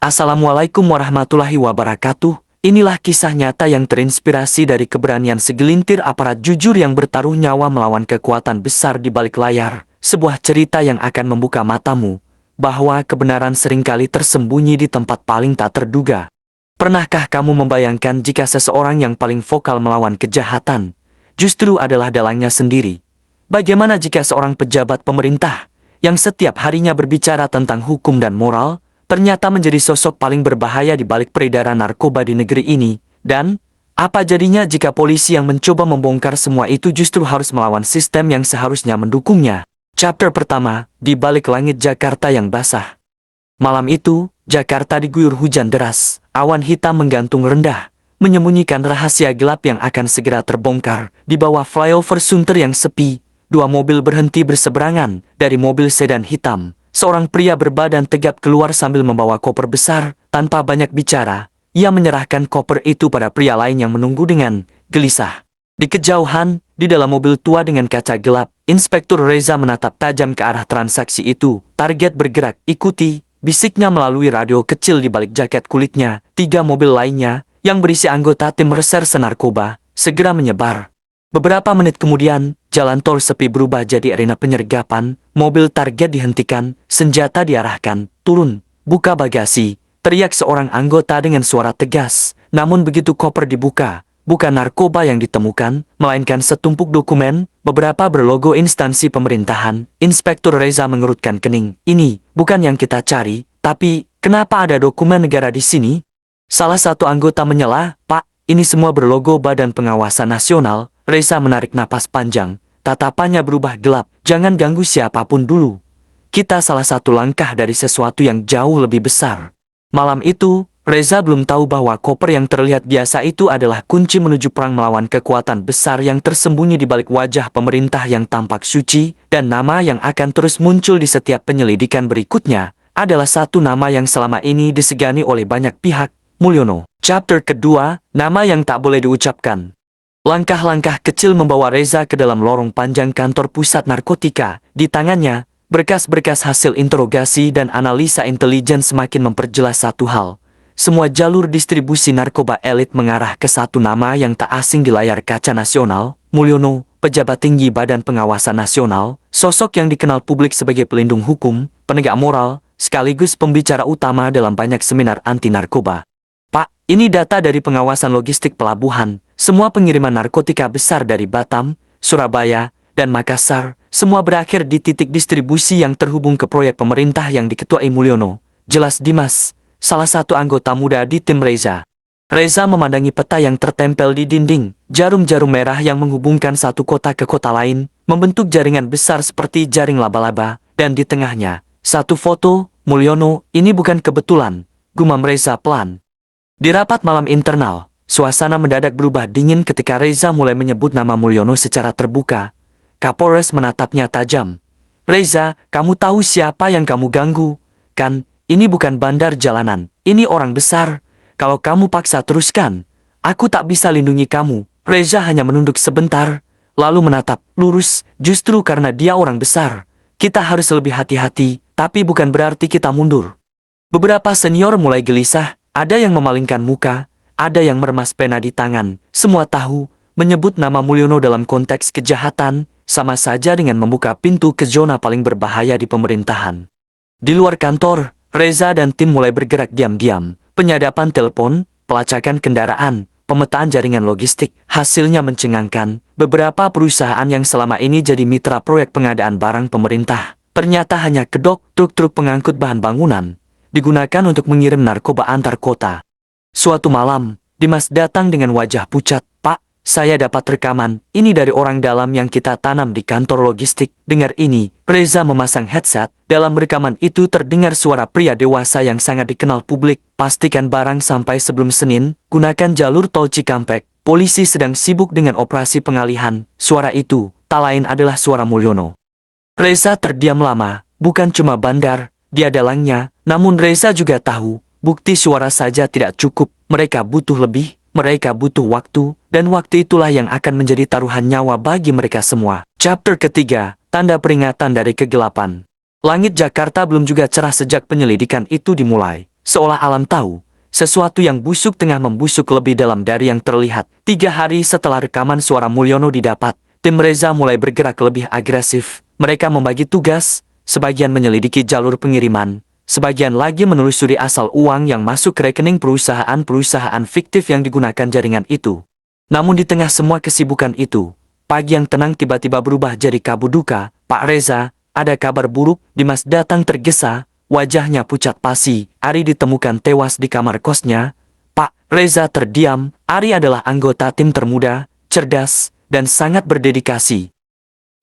Assalamualaikum warahmatullahi wabarakatuh. Inilah kisah nyata yang terinspirasi dari keberanian segelintir aparat jujur yang bertaruh nyawa melawan kekuatan besar di balik layar. Sebuah cerita yang akan membuka matamu bahwa kebenaran seringkali tersembunyi di tempat paling tak terduga. Pernahkah kamu membayangkan jika seseorang yang paling vokal melawan kejahatan justru adalah dalangnya sendiri? Bagaimana jika seorang pejabat pemerintah yang setiap harinya berbicara tentang hukum dan moral ternyata menjadi sosok paling berbahaya di balik peredaran narkoba di negeri ini? Dan apa jadinya jika polisi yang mencoba membongkar semua itu justru harus melawan sistem yang seharusnya mendukungnya? Chapter pertama, di balik langit Jakarta yang basah. Malam itu, Jakarta diguyur hujan deras. Awan hitam menggantung rendah, menyembunyikan rahasia gelap yang akan segera terbongkar. Di bawah flyover Sunter yang sepi, dua mobil berhenti berseberangan. Dari mobil sedan hitam, seorang pria berbadan tegap keluar sambil membawa koper besar. Tanpa banyak bicara, ia menyerahkan koper itu pada pria lain yang menunggu dengan gelisah. Di kejauhan, di dalam mobil tua dengan kaca gelap, Inspektur Reza menatap tajam ke arah transaksi itu. Target bergerak, ikuti, bisiknya melalui radio kecil di balik jaket kulitnya. 3 mobil lainnya, yang berisi anggota tim reserse narkoba, segera menyebar. Beberapa menit kemudian, jalan tol sepi berubah jadi arena penyergapan. Mobil target dihentikan, senjata diarahkan. Turun, buka bagasi, teriak seorang anggota dengan suara tegas. Namun begitu koper dibuka, bukan narkoba yang ditemukan, melainkan setumpuk dokumen, beberapa berlogo instansi pemerintahan. Inspektur Reza mengerutkan kening. Ini bukan yang kita cari, tapi kenapa ada dokumen negara di sini? Salah satu anggota menyela, Pak, ini semua berlogo Badan Pengawasan Nasional. Reza menarik napas panjang, tatapannya berubah gelap. Jangan ganggu siapapun dulu. Kita salah satu langkah dari sesuatu yang jauh lebih besar. Malam itu, Reza belum tahu bahwa koper yang terlihat biasa itu adalah kunci menuju perang melawan kekuatan besar yang tersembunyi di balik wajah pemerintah yang tampak suci, dan nama yang akan terus muncul di setiap penyelidikan berikutnya adalah satu nama yang selama ini disegani oleh banyak pihak, Mulyono. Chapter kedua, nama yang tak boleh diucapkan. Langkah-langkah kecil membawa Reza ke dalam lorong panjang kantor pusat narkotika. Di tangannya, berkas-berkas hasil interogasi dan analisa intelijen semakin memperjelas satu hal. Semua jalur distribusi narkoba elit mengarah ke satu nama yang tak asing di layar kaca nasional, Mulyono, pejabat tinggi Badan Pengawasan Nasional, sosok yang dikenal publik sebagai pelindung hukum, penegak moral, sekaligus pembicara utama dalam banyak seminar anti-narkoba. Pak, ini data dari pengawasan logistik pelabuhan. Semua pengiriman narkotika besar dari Batam, Surabaya, dan Makassar, semua berakhir di titik distribusi yang terhubung ke proyek pemerintah yang diketuai Mulyono. Jelas Dimas, salah satu anggota muda di tim Reza. Reza memandangi peta yang tertempel di dinding, jarum-jarum merah yang menghubungkan satu kota ke kota lain, membentuk jaringan besar seperti jaring laba-laba, dan di tengahnya, satu foto, Mulyono. Ini bukan kebetulan, gumam Reza pelan. Di rapat malam internal, suasana mendadak berubah dingin ketika Reza mulai menyebut nama Mulyono secara terbuka. Kapolres menatapnya tajam. Reza, kamu tahu siapa yang kamu ganggu? Kan, ini bukan bandar jalanan, ini orang besar. Kalau kamu paksa teruskan, aku tak bisa lindungi kamu. Reza hanya menunduk sebentar, lalu menatap lurus. Justru karena dia orang besar, kita harus lebih hati-hati, tapi bukan berarti kita mundur. Beberapa senior mulai gelisah, ada yang memalingkan muka, ada yang meremas pena di tangan. Semua tahu, menyebut nama Mulyono dalam konteks kejahatan, sama saja dengan membuka pintu ke zona paling berbahaya di pemerintahan. Di luar kantor, Reza dan tim mulai bergerak diam-diam. Penyadapan telepon, pelacakan kendaraan, pemetaan jaringan logistik. Hasilnya mencengangkan. Beberapa perusahaan yang selama ini jadi mitra proyek pengadaan barang pemerintah, ternyata hanya kedok truk-truk pengangkut bahan bangunan, digunakan untuk mengirim narkoba antar kota. Suatu malam, Dimas datang dengan wajah pucat. Pak, saya dapat rekaman, ini dari orang dalam yang kita tanam di kantor logistik. Dengar ini. Reza memasang headset. Dalam rekaman itu terdengar suara pria dewasa yang sangat dikenal publik. Pastikan barang sampai sebelum Senin, gunakan jalur tol Cikampek. Polisi sedang sibuk dengan operasi pengalihan. Suara itu, tak lain adalah suara Mulyono. Reza terdiam lama, bukan cuma bandar, dia dalangnya. Namun Reza juga tahu, bukti suara saja tidak cukup. Mereka butuh lebih, mereka butuh waktu, dan waktu itulah yang akan menjadi taruhan nyawa bagi mereka semua. Chapter ketiga, tanda peringatan dari kegelapan. Langit Jakarta belum juga cerah sejak penyelidikan itu dimulai. Seolah alam tahu, sesuatu yang busuk tengah membusuk lebih dalam dari yang terlihat. 3 hari setelah rekaman suara Mulyono didapat, tim Reza mulai bergerak lebih agresif. Mereka membagi tugas, sebagian menyelidiki jalur pengiriman, sebagian lagi menelusuri asal uang yang masuk ke rekening perusahaan-perusahaan fiktif yang digunakan jaringan itu. Namun di tengah semua kesibukan itu, pagi yang tenang tiba-tiba berubah jadi kabut duka. Pak Reza, ada kabar buruk. Dimas datang tergesa, wajahnya pucat pasi. Ari ditemukan tewas di kamar kosnya. Pak Reza terdiam. Ari adalah anggota tim termuda, cerdas, dan sangat berdedikasi.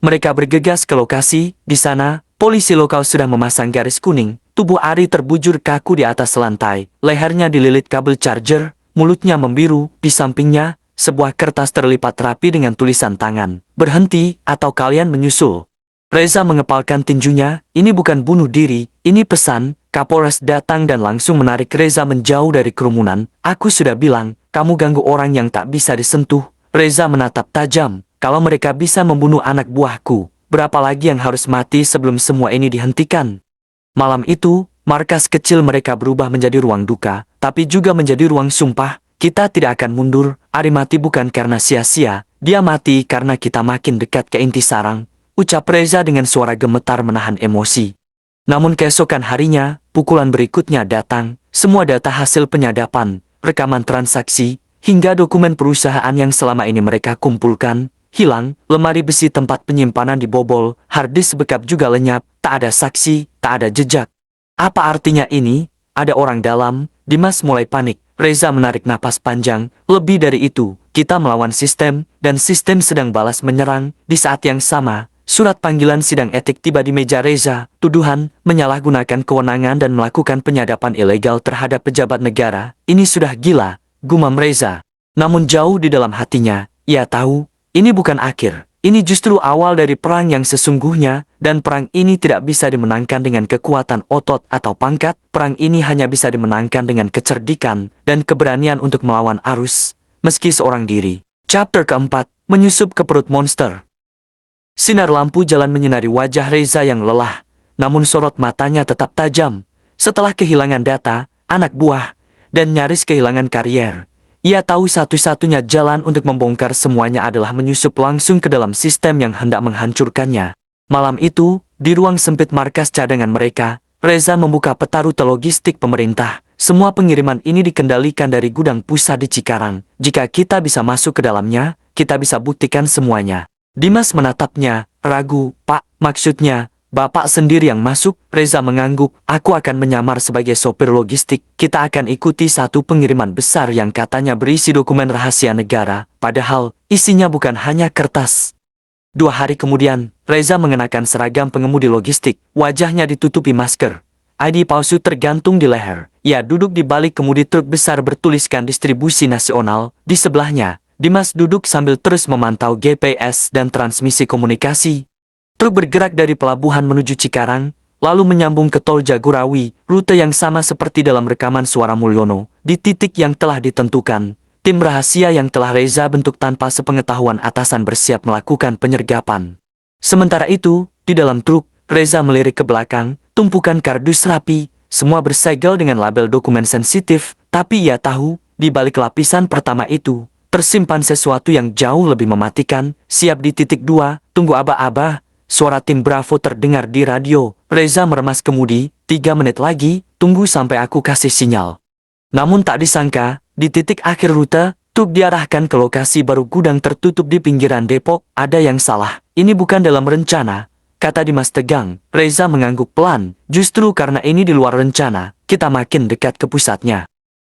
Mereka bergegas ke lokasi. Di sana, polisi lokal sudah memasang garis kuning. Tubuh Ari terbujur kaku di atas lantai. Lehernya dililit kabel charger, mulutnya membiru. Di sampingnya, sebuah kertas terlipat rapi dengan tulisan tangan. Berhenti, atau kalian menyusul. Reza mengepalkan tinjunya. Ini bukan bunuh diri, ini pesan. Kapolres datang dan langsung menarik Reza menjauh dari kerumunan. Aku sudah bilang, kamu ganggu orang yang tak bisa disentuh. Reza menatap tajam. Kalau mereka bisa membunuh anak buahku, berapa lagi yang harus mati sebelum semua ini dihentikan? Malam itu, markas kecil mereka berubah menjadi ruang duka, tapi juga menjadi ruang sumpah. Kita tidak akan mundur. Ari mati bukan karena sia-sia, dia mati karena kita makin dekat ke inti sarang, ucap Reza dengan suara gemetar menahan emosi. Namun keesokan harinya, pukulan berikutnya datang. Semua data hasil penyadapan, rekaman transaksi, hingga dokumen perusahaan yang selama ini mereka kumpulkan, hilang. Lemari besi tempat penyimpanan dibobol, harddisk backup juga lenyap, tak ada saksi, tak ada jejak. Apa artinya ini? Ada orang dalam. Dimas mulai panik. Reza menarik napas panjang. Lebih dari itu, kita melawan sistem, dan sistem sedang balas menyerang. Di saat yang sama, surat panggilan sidang etik tiba di meja Reza. Tuduhan, menyalahgunakan kewenangan dan melakukan penyadapan ilegal terhadap pejabat negara. Ini sudah gila, gumam Reza. Namun jauh di dalam hatinya, ia tahu, ini bukan akhir. Ini justru awal dari perang yang sesungguhnya, dan perang ini tidak bisa dimenangkan dengan kekuatan otot atau pangkat. Perang ini hanya bisa dimenangkan dengan kecerdikan dan keberanian untuk melawan arus, meski seorang diri. Chapter keempat, menyusup ke perut monster. Sinar lampu jalan menyinari wajah Reza yang lelah, namun sorot matanya tetap tajam. Setelah kehilangan data, anak buah, dan nyaris kehilangan karier, ia tahu satu-satunya jalan untuk membongkar semuanya adalah menyusup langsung ke dalam sistem yang hendak menghancurkannya. Malam itu, di ruang sempit markas cadangan mereka, Reza membuka peta rute logistik pemerintah. Semua pengiriman ini dikendalikan dari gudang pusat di Cikarang. Jika kita bisa masuk ke dalamnya, kita bisa buktikan semuanya. Dimas menatapnya, ragu. Pak, maksudnya, Bapak sendiri yang masuk? Reza mengangguk. Aku akan menyamar sebagai sopir logistik. Kita akan ikuti satu pengiriman besar yang katanya berisi dokumen rahasia negara, padahal isinya bukan hanya kertas. 2 hari kemudian, Reza mengenakan seragam pengemudi logistik. Wajahnya ditutupi masker. ID palsu tergantung di leher. Ia duduk di balik kemudi truk besar bertuliskan distribusi nasional. Di sebelahnya, Dimas duduk sambil terus memantau GPS dan transmisi komunikasi. Truk bergerak dari pelabuhan menuju Cikarang, lalu menyambung ke tol Jagorawi, rute yang sama seperti dalam rekaman suara Mulyono. Di titik yang telah ditentukan, tim rahasia yang telah Reza bentuk tanpa sepengetahuan atasan bersiap melakukan penyergapan. Sementara itu, di dalam truk, Reza melirik ke belakang, tumpukan kardus rapi, semua bersegel dengan label dokumen sensitif, tapi ia tahu, di balik lapisan pertama itu, tersimpan sesuatu yang jauh lebih mematikan. Siap di titik 2, tunggu aba-aba. Suara tim Bravo terdengar di radio. Reza meremas kemudi. 3 menit lagi, tunggu sampai aku kasih sinyal. Namun tak disangka, di titik akhir rute, truk diarahkan ke lokasi baru gudang tertutup di pinggiran Depok. Ada yang salah. Ini bukan dalam rencana, kata Dimas tegang. Reza mengangguk pelan. Justru karena ini di luar rencana, kita makin dekat ke pusatnya.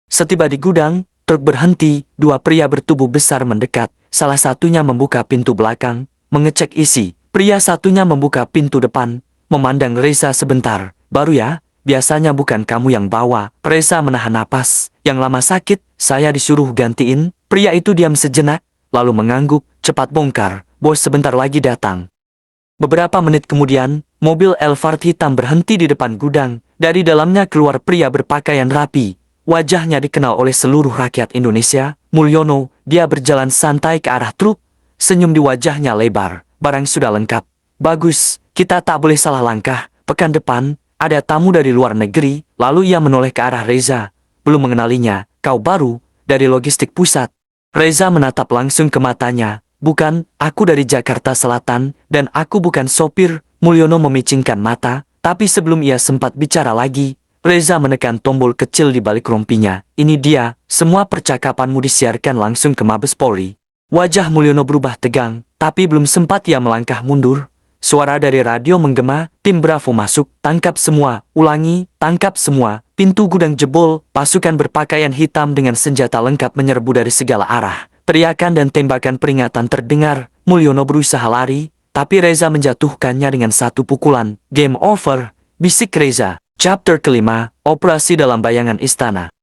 Setiba di gudang, truk berhenti. 2 pria bertubuh besar mendekat. Salah satunya membuka pintu belakang, mengecek isi. Pria satunya membuka pintu depan, memandang Reza sebentar. Baru ya, biasanya bukan kamu yang bawa. Reza menahan napas. Yang lama sakit, saya disuruh gantiin. Pria itu diam sejenak, lalu mengangguk. Cepat bongkar, bos sebentar lagi datang. Beberapa menit kemudian, mobil Elvard hitam berhenti di depan gudang. Dari dalamnya keluar pria berpakaian rapi. Wajahnya dikenal oleh seluruh rakyat Indonesia. Mulyono. Dia berjalan santai ke arah truk. Senyum di wajahnya lebar. Barang sudah lengkap. Bagus, kita tak boleh salah langkah. Pekan depan, ada tamu dari luar negeri. Lalu ia menoleh ke arah Reza. Belum mengenalinya, kau baru, dari logistik pusat. Reza menatap langsung ke matanya. Bukan, aku dari Jakarta Selatan, dan aku bukan sopir. Mulyono memicingkan mata, tapi sebelum ia sempat bicara lagi, Reza menekan tombol kecil di balik rompinya. Ini dia, semua percakapanmu disiarkan langsung ke Mabes Polri. Wajah Mulyono berubah tegang, tapi belum sempat ia melangkah mundur. Suara dari radio menggema, tim Bravo masuk, tangkap semua, ulangi, tangkap semua, pintu gudang jebol, pasukan berpakaian hitam dengan senjata lengkap menyerbu dari segala arah. Teriakan dan tembakan peringatan terdengar, Mulyono berusaha lari, tapi Reza menjatuhkannya dengan satu pukulan. Game over, bisik Reza. Chapter kelima, Operasi dalam Bayangan Istana.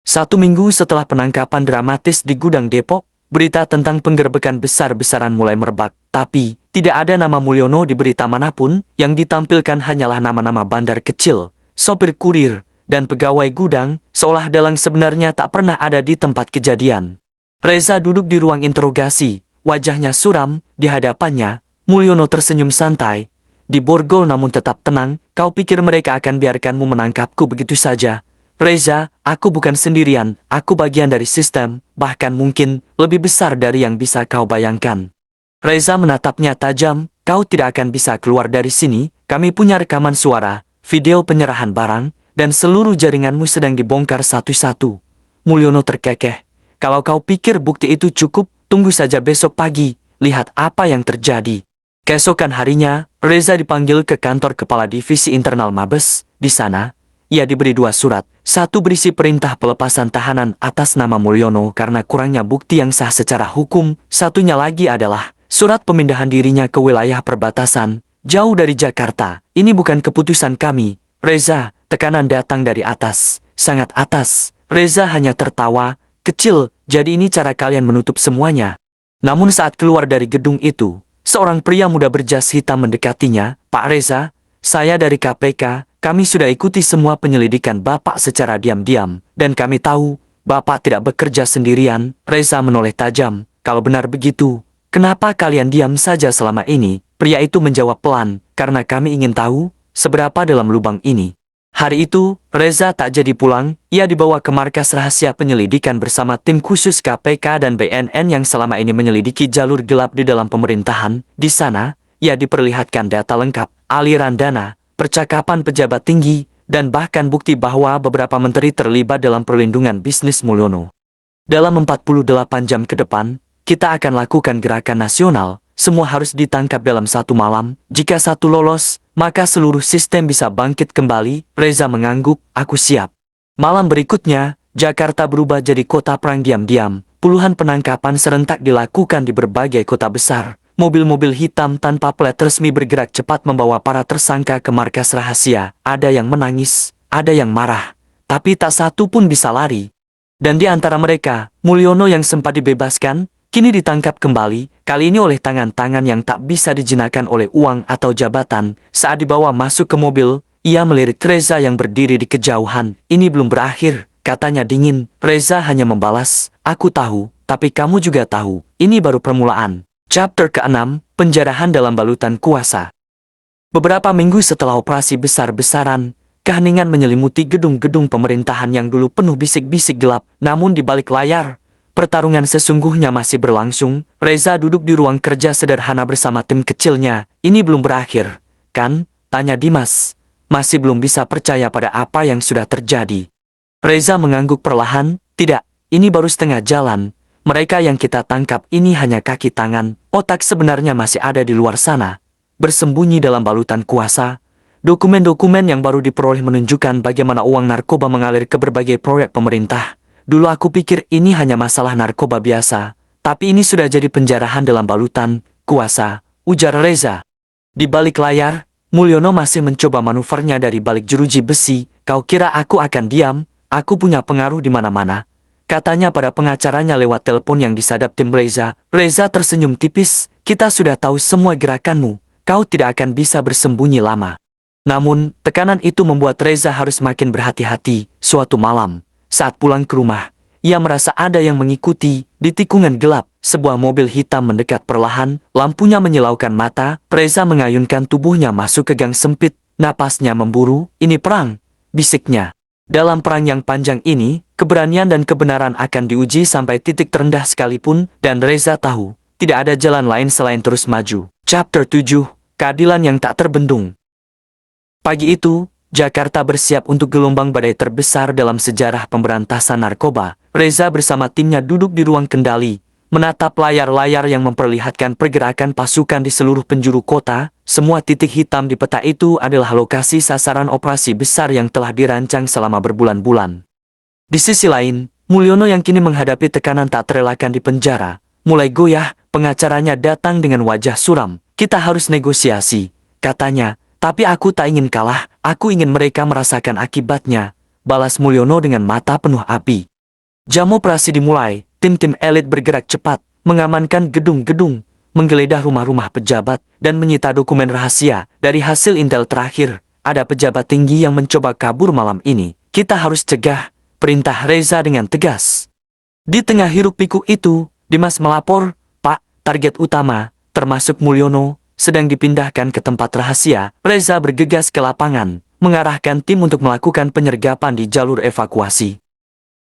1 minggu setelah penangkapan dramatis di gudang Depok, berita tentang penggerbekan besar-besaran mulai merebak, tapi tidak ada nama Mulyono di berita manapun. Yang ditampilkan hanyalah nama-nama bandar kecil, sopir kurir, dan pegawai gudang, seolah dalang sebenarnya tak pernah ada di tempat kejadian. Reza duduk di ruang interogasi, wajahnya suram. Di hadapannya, Mulyono tersenyum santai. Di borgol namun tetap tenang. Kau pikir mereka akan biarkanmu menangkapku begitu saja? Reza, aku bukan sendirian, aku bagian dari sistem, bahkan mungkin lebih besar dari yang bisa kau bayangkan. Reza menatapnya tajam, kau tidak akan bisa keluar dari sini, kami punya rekaman suara, video penyerahan barang, dan seluruh jaringanmu sedang dibongkar satu-satu. Mulyono terkekeh, kalau kau pikir bukti itu cukup, tunggu saja besok pagi, lihat apa yang terjadi. Keesokan harinya, Reza dipanggil ke kantor Kepala Divisi Internal Mabes. Di sana, ia diberi 2 surat, satu berisi perintah pelepasan tahanan atas nama Mulyono karena kurangnya bukti yang sah secara hukum, satunya lagi adalah surat pemindahan dirinya ke wilayah perbatasan, jauh dari Jakarta. Ini bukan keputusan kami, Reza, tekanan datang dari atas, sangat atas. Reza hanya tertawa, kecil, jadi ini cara kalian menutup semuanya. Namun saat keluar dari gedung itu, seorang pria muda berjas hitam mendekatinya. Pak Reza, saya dari KPK, kami sudah ikuti semua penyelidikan Bapak secara diam-diam, dan kami tahu, Bapak tidak bekerja sendirian. Reza menoleh tajam, kalau benar begitu, kenapa kalian diam saja selama ini? Pria itu menjawab pelan, karena kami ingin tahu, seberapa dalam lubang ini. Hari itu, Reza tak jadi pulang, ia dibawa ke markas rahasia penyelidikan bersama tim khusus KPK dan BNN yang selama ini menyelidiki jalur gelap di dalam pemerintahan. Di sana, ia diperlihatkan data lengkap, aliran dana, percakapan pejabat tinggi, dan bahkan bukti bahwa beberapa menteri terlibat dalam perlindungan bisnis Mulyono. Dalam 48 jam ke depan, kita akan lakukan gerakan nasional. Semua harus ditangkap dalam 1 malam. Jika satu lolos, maka seluruh sistem bisa bangkit kembali. Reza mengangguk, aku siap. Malam berikutnya, Jakarta berubah jadi kota perang diam-diam. Puluhan penangkapan serentak dilakukan di berbagai kota besar. Mobil-mobil hitam tanpa plat resmi bergerak cepat membawa para tersangka ke markas rahasia. Ada yang menangis, ada yang marah, tapi tak satu pun bisa lari. Dan di antara mereka, Mulyono yang sempat dibebaskan, kini ditangkap kembali, kali ini oleh tangan-tangan yang tak bisa dijinakan oleh uang atau jabatan. Saat dibawa masuk ke mobil, ia melirik Reza yang berdiri di kejauhan. Ini belum berakhir, katanya dingin. Reza hanya membalas, aku tahu, tapi kamu juga tahu, ini baru permulaan. Chapter ke-6, Penjarahan dalam Balutan Kuasa. Beberapa minggu setelah operasi besar-besaran, keheningan menyelimuti gedung-gedung pemerintahan yang dulu penuh bisik-bisik gelap. Namun di balik layar, pertarungan sesungguhnya masih berlangsung. Reza duduk di ruang kerja sederhana bersama tim kecilnya. Ini belum berakhir, kan? Tanya Dimas. Masih belum bisa percaya pada apa yang sudah terjadi. Reza mengangguk perlahan. Tidak, ini baru setengah jalan. Mereka yang kita tangkap ini hanya kaki tangan. Otak sebenarnya masih ada di luar sana, bersembunyi dalam balutan kuasa. Dokumen-dokumen yang baru diperoleh menunjukkan bagaimana uang narkoba mengalir ke berbagai proyek pemerintah. Dulu aku pikir ini hanya masalah narkoba biasa, tapi ini sudah jadi penjarahan dalam balutan kuasa, ujar Reza. Di balik layar, Mulyono masih mencoba manuvernya dari balik jeruji besi. Kau kira aku akan diam? Aku punya pengaruh di mana-mana, katanya pada pengacaranya lewat telepon yang disadap tim Reza. Reza tersenyum tipis, kita sudah tahu semua gerakanmu, kau tidak akan bisa bersembunyi lama. Namun, tekanan itu membuat Reza harus makin berhati-hati. Suatu malam, saat pulang ke rumah, ia merasa ada yang mengikuti. Di tikungan gelap, sebuah mobil hitam mendekat perlahan, lampunya menyilaukan mata. Reza mengayunkan tubuhnya masuk ke gang sempit, napasnya memburu. Ini perang, bisiknya. Dalam perang yang panjang ini, keberanian dan kebenaran akan diuji sampai titik terendah sekalipun, dan Reza tahu, tidak ada jalan lain selain terus maju. Chapter 7, Keadilan yang tak terbendung. Pagi itu, Jakarta bersiap untuk gelombang badai terbesar dalam sejarah pemberantasan narkoba. Reza bersama timnya duduk di ruang kendali, menatap layar-layar yang memperlihatkan pergerakan pasukan di seluruh penjuru kota. Semua titik hitam di peta itu adalah lokasi sasaran operasi besar yang telah dirancang selama berbulan-bulan. Di sisi lain, Mulyono yang kini menghadapi tekanan tak terelakkan di penjara, mulai goyah. Pengacaranya datang dengan wajah suram. "Kita harus negosiasi," katanya. "Tapi aku tak ingin kalah, aku ingin mereka merasakan akibatnya," balas Mulyono dengan mata penuh api. Jam operasi dimulai, tim-tim elit bergerak cepat, mengamankan gedung-gedung, menggeledah rumah-rumah pejabat, dan menyita dokumen rahasia. Dari hasil intel terakhir, ada pejabat tinggi yang mencoba kabur malam ini. "Kita harus cegah," perintah Reza dengan tegas. Di tengah hiruk-pikuk itu, Dimas melapor, "Pak, target utama, termasuk Mulyono, sedang dipindahkan ke tempat rahasia." Reza bergegas ke lapangan, mengarahkan tim untuk melakukan penyergapan di jalur evakuasi.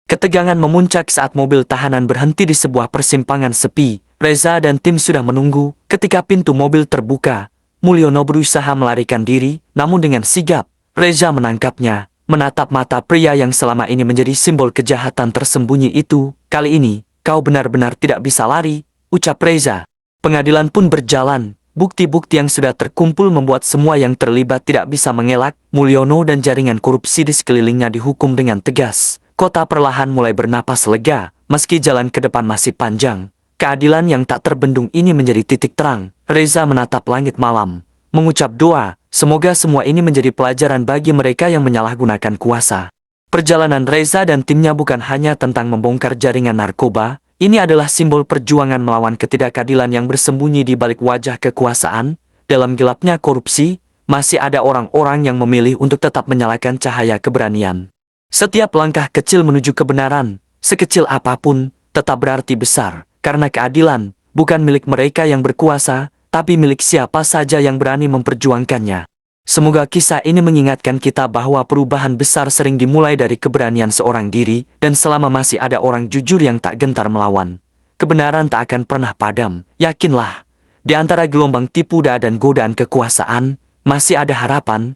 Ketegangan memuncak saat mobil tahanan berhenti di sebuah persimpangan sepi. Reza dan tim sudah menunggu. Ketika pintu mobil terbuka, Mulyono berusaha melarikan diri, namun dengan sigap, Reza menangkapnya, menatap mata pria yang selama ini menjadi simbol kejahatan tersembunyi itu. "Kali ini, kau benar-benar tidak bisa lari," ucap Reza. Pengadilan pun berjalan. Bukti-bukti yang sudah terkumpul membuat semua yang terlibat tidak bisa mengelak. Mulyono dan jaringan korupsi di sekelilingnya dihukum dengan tegas. Kota perlahan mulai bernapas lega, meski jalan ke depan masih panjang. Keadilan yang tak terbendung ini menjadi titik terang. Reza menatap langit malam, mengucap doa, semoga semua ini menjadi pelajaran bagi mereka yang menyalahgunakan kuasa. Perjalanan Reza dan timnya bukan hanya tentang membongkar jaringan narkoba, ini adalah simbol perjuangan melawan ketidakadilan yang bersembunyi di balik wajah kekuasaan. Dalam gelapnya korupsi, masih ada orang-orang yang memilih untuk tetap menyalakan cahaya keberanian. Setiap langkah kecil menuju kebenaran, sekecil apapun, tetap berarti besar, karena keadilan bukan milik mereka yang berkuasa, tapi milik siapa saja yang berani memperjuangkannya. Semoga kisah ini mengingatkan kita bahwa perubahan besar sering dimulai dari keberanian seorang diri, dan selama masih ada orang jujur yang tak gentar melawan, kebenaran tak akan pernah padam. Yakinlah, di antara gelombang tipu daya dan godaan kekuasaan, masih ada harapan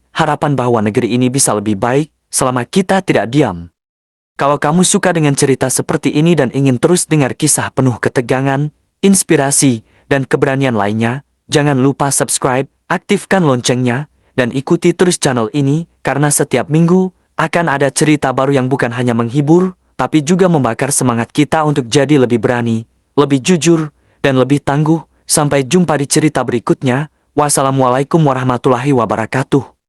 bahwa negeri ini bisa lebih baik, selama kita tidak diam. Kalau kamu suka dengan cerita seperti ini dan ingin terus dengar kisah penuh ketegangan, inspirasi, dan keberanian lainnya, jangan lupa subscribe, aktifkan loncengnya, dan ikuti terus channel ini, karena setiap minggu akan ada cerita baru yang bukan hanya menghibur, tapi juga membakar semangat kita untuk jadi lebih berani, lebih jujur, dan lebih tangguh. Sampai jumpa di cerita berikutnya. Wassalamualaikum warahmatullahi wabarakatuh.